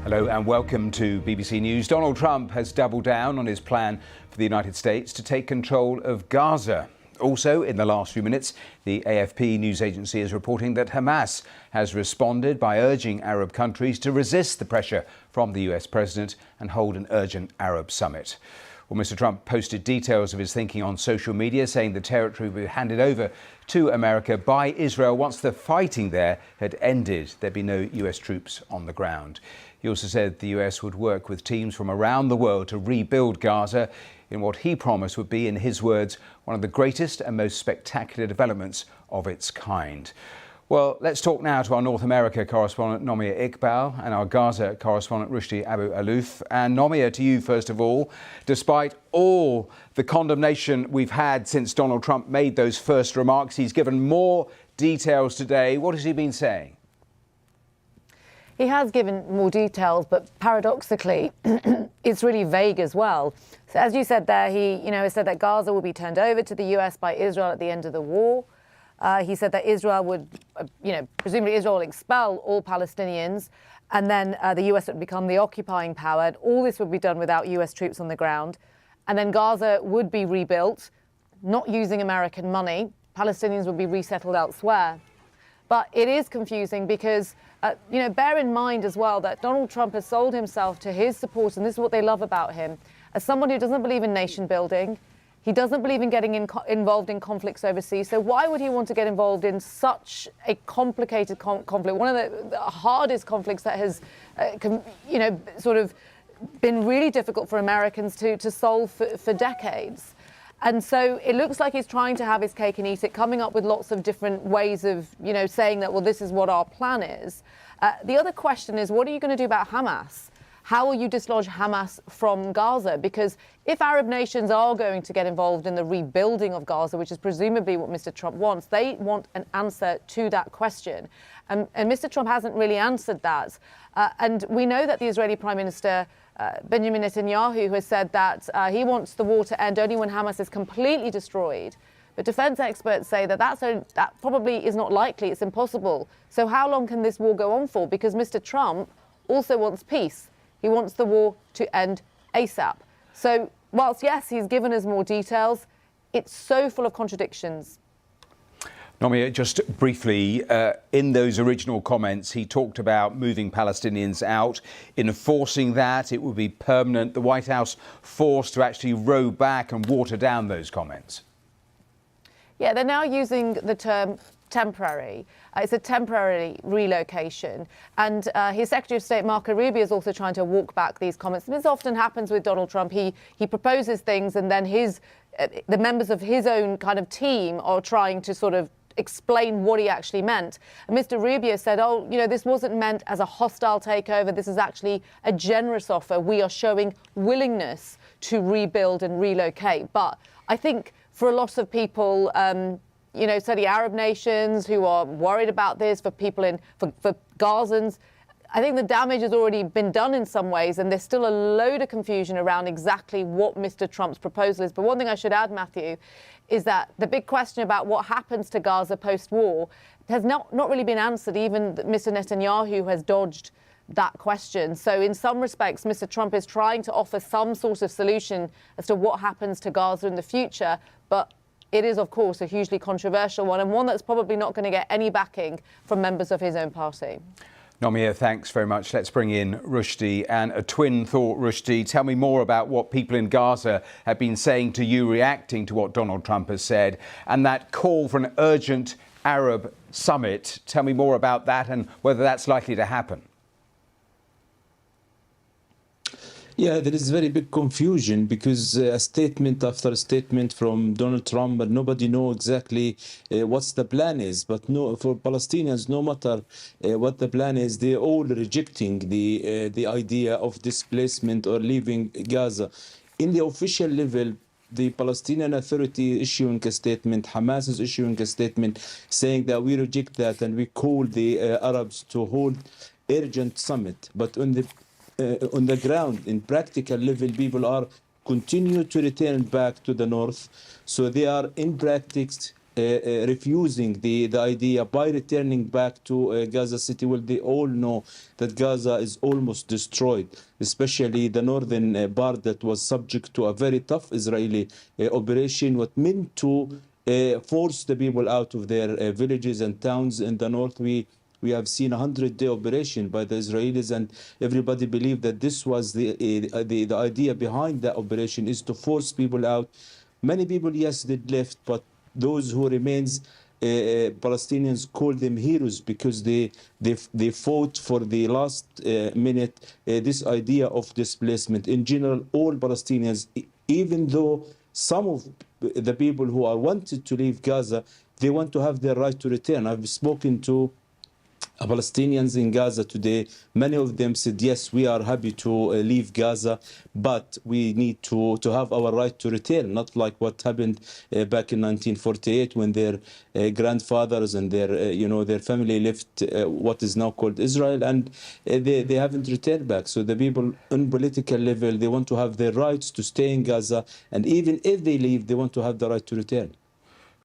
Hello and welcome to BBC News. Donald Trump has doubled down on his plan for the United States to take control of Gaza. Also, in the last few minutes, the AFP news agency is reporting that Hamas has responded by urging Arab countries to resist the pressure from the US president and hold an urgent Arab summit. Well, Mr. Trump posted details of his thinking on social media, saying the territory will be handed over to America by Israel once the fighting there had ended. There'd be no US troops on the ground. He also said the US would work with teams from around the world to rebuild Gaza in what he promised would be, in his words, one of the greatest and most spectacular developments of its kind. Well, let's talk now to our North America correspondent, Nomia Iqbal, and our Gaza correspondent, Rushdie Abu Alouf. And Nomia, to you first of all, despite all the condemnation we've had since Donald Trump made those first remarks, he's given more details today. What has he been saying? He has given more details, but paradoxically, it's really vague as well. So as you said there, he has said that Gaza will be turned over to the US by Israel at the end of the war. He said that Israel would, presumably Israel will expel all Palestinians, and then the US would become the occupying power. And all this would be done without US troops on the ground. And then Gaza would be rebuilt, not using American money. Palestinians would be resettled elsewhere. But it is confusing because, bear in mind as well that Donald Trump has sold himself to his supporters, and this is what they love about him, as someone who doesn't believe in nation building. He doesn't believe in getting involved in conflicts overseas. So why would he want to get involved in such a complicated conflict, one of the hardest conflicts that has, sort of been really difficult for Americans to solve for decades? And so it looks like he's trying to have his cake and eat it, coming up with lots of different ways of, saying that, well, this is what our plan is. The other question is, what are you going to do about Hamas? How will you dislodge Hamas from Gaza? Because if Arab nations are going to get involved in the rebuilding of Gaza, which is presumably what Mr. Trump wants, they want an answer to that question. And Mr. Trump hasn't really answered that. And we know that the Israeli Prime Minister, Benjamin Netanyahu, has said that he wants the war to end only when Hamas is completely destroyed. But defense experts say that that probably is not likely. It's impossible. So how long can this war go on for? Because Mr. Trump also wants peace. He wants the war to end ASAP. So whilst, yes, he's given us more details, it's so full of contradictions. Nomia, just briefly, in those original comments, he talked about moving Palestinians out, enforcing that it would be permanent. The White House forced to actually row back and water down those comments. Yeah, they're now using the term temporary. It's a temporary relocation. And his Secretary of State, Marco Rubio, is also trying to walk back these comments. This often happens with Donald Trump. He proposes things and then the members of his own kind of team are trying to sort of explain what he actually meant. And Mr. Rubio said, this wasn't meant as a hostile takeover. This is actually a generous offer. We are showing willingness to rebuild and relocate. But I think for a lot of people, certainly Arab nations who are worried about this, for Gazans, I think the damage has already been done in some ways, and there's still a load of confusion around exactly what Mr. Trump's proposal is. But one thing I should add, Matthew, is that the big question about what happens to Gaza post-war has not really been answered. Even Mr. Netanyahu has dodged that question. So in some respects, Mr. Trump is trying to offer some sort of solution as to what happens to Gaza in the future. But it is, of course, a hugely controversial one, and one that's probably not going to get any backing from members of his own party. Nomia, thanks very much. Let's bring in Rushdie. And a twin thought, Rushdie. Tell me more about what people in Gaza have been saying to you, reacting to what Donald Trump has said, and that call for an urgent Arab summit. Tell me more about that and whether that's likely to happen. Yeah, there is very big confusion because a statement after statement from Donald Trump, but nobody knows exactly what's the plan is. But no, for Palestinians, no matter what the plan is, they're all rejecting the idea of displacement or leaving Gaza. In the official level, the Palestinian Authority issuing a statement, Hamas is issuing a statement saying that we reject that and we call the Arabs to hold urgent summit. But on the ground, in practical level, people are continue to return back to the north. So they are in practice refusing the idea by returning back to Gaza City. Well, they all know that Gaza is almost destroyed, especially the northern part that was subject to a very tough Israeli operation, what meant to force the people out of their villages and towns in the north. We have seen a 100-day operation by the Israelis, and everybody believed that this was the idea behind the operation, is to force people out. Many people, yes, did left, but those who remains, Palestinians call them heroes, because they fought for the last minute this idea of displacement. In general, all Palestinians, even though some of the people who are wanted to leave Gaza, they want to have their right to return. I've spoken to Palestinians in Gaza today. Many of them said, yes, we are happy to leave Gaza, but we need to have our right to return, not like what happened back in 1948 when their grandfathers and their family left what is now called Israel, and they haven't returned back. So the people on political level, they want to have their rights to stay in Gaza, and even if they leave, they want to have the right to return.